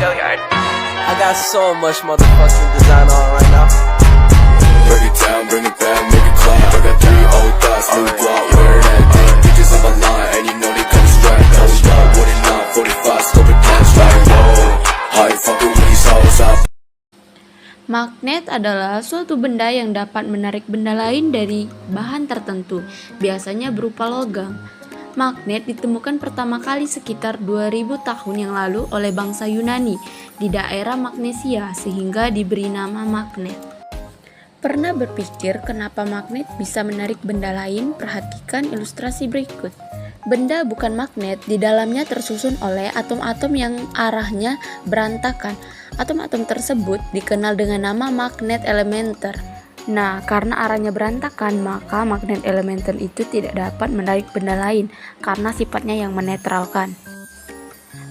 I got so much motherfucking design on right now. Break it down, bring it back, make it clap. I got 3 old thoughts, new block, where that day. Bitches on my line, and you know they come straight. Hold up, what it not, 45, scope it cash like whoa. How you fucking with these hoes up? Magnet adalah suatu benda yang dapat menarik benda lain dari bahan tertentu, biasanya berupa logam. Magnet ditemukan pertama kali sekitar 2000 tahun yang lalu oleh bangsa Yunani di daerah Magnesia sehingga diberi nama magnet. Pernah berpikir kenapa magnet bisa menarik benda lain? Perhatikan ilustrasi berikut. Benda bukan magnet di dalamnya tersusun oleh atom-atom yang arahnya berantakan. Atom-atom tersebut dikenal dengan nama magnet elementer. Nah, karena arahnya berantakan, maka magnet elementer itu tidak dapat menarik benda lain karena sifatnya yang menetralkan.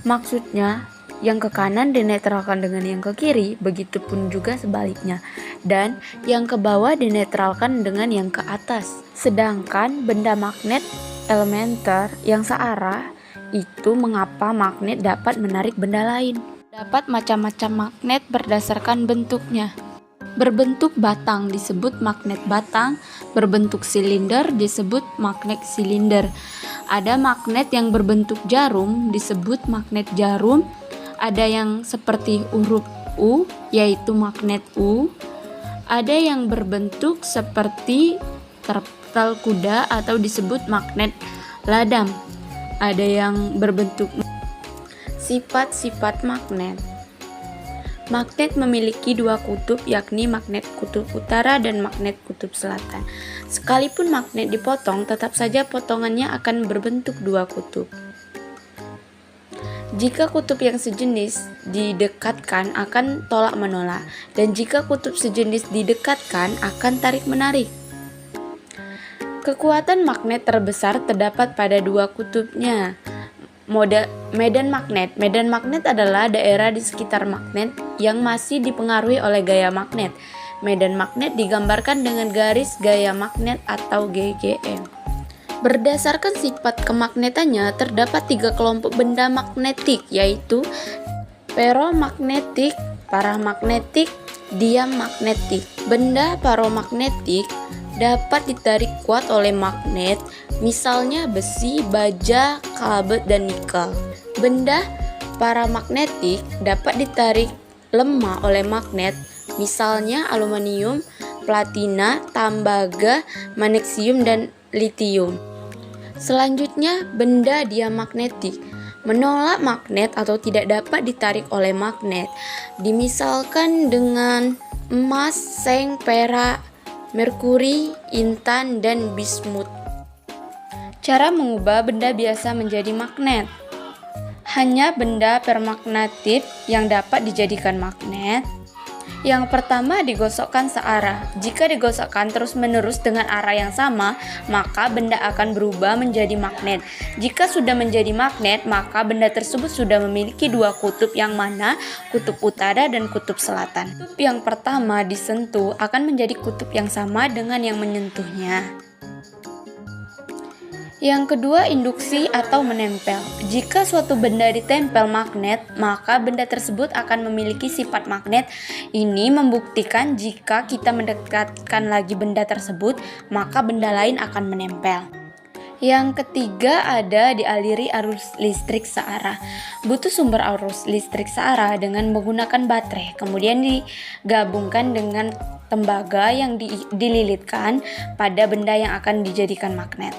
Maksudnya, yang ke kanan dinetralkan dengan yang ke kiri, begitupun juga sebaliknya. Dan yang ke bawah dinetralkan dengan yang ke atas. Sedangkan benda magnet elementer yang searah itu mengapa magnet dapat menarik benda lain. Dapat macam-macam magnet berdasarkan bentuknya. Berbentuk batang disebut magnet batang, berbentuk silinder disebut magnet silinder. Ada magnet yang berbentuk jarum disebut magnet jarum. Ada yang seperti huruf U yaitu magnet U. Ada yang berbentuk seperti terpal kuda atau disebut magnet ladam. Ada yang berbentuk sifat-sifat magnet. Magnet memiliki 2 kutub, yakni magnet kutub utara dan magnet kutub selatan. Sekalipun magnet dipotong, tetap saja potongannya akan berbentuk 2 kutub. Jika kutub yang sejenis didekatkan akan tolak-menolak, dan jika kutub sejenis didekatkan akan tarik-menarik. Kekuatan magnet terbesar terdapat pada 2 kutubnya. Medan magnet. Medan magnet adalah daerah di sekitar magnet yang masih dipengaruhi oleh gaya magnet. Medan magnet digambarkan dengan garis gaya magnet atau GGM. Berdasarkan sifat kemagnetannya, terdapat 3 kelompok benda magnetik, yaitu feromagnetik, paramagnetik, diamagnetik. Benda paramagnetik dapat ditarik kuat oleh magnet, misalnya besi, baja, kalbet, dan nikel. Benda paramagnetik dapat ditarik lemah oleh magnet, misalnya aluminium, platina, tembaga, magnesium, dan litium. Selanjutnya, benda diamagnetik menolak magnet atau tidak dapat ditarik oleh magnet. Dimisalkan dengan emas, seng, perak, merkuri, intan, dan bismut. Cara mengubah benda biasa menjadi magnet. Hanya benda permagnetit yang dapat dijadikan magnet. Yang pertama, digosokkan searah. Jika digosokkan terus-menerus dengan arah yang sama, maka benda akan berubah menjadi magnet. Jika sudah menjadi magnet, maka benda tersebut sudah memiliki 2 kutub, yang mana kutub utara dan kutub selatan. Kutub yang pertama disentuh akan menjadi kutub yang sama dengan yang menyentuhnya. Yang kedua, induksi atau menempel. Jika suatu benda ditempel magnet, maka benda tersebut akan memiliki sifat magnet. Ini membuktikan jika kita mendekatkan lagi benda tersebut, maka benda lain akan menempel. Yang ketiga, ada dialiri arus listrik searah. Butuh sumber arus listrik searah dengan menggunakan baterai, kemudian digabungkan dengan tembaga yang dililitkan pada benda yang akan dijadikan magnet.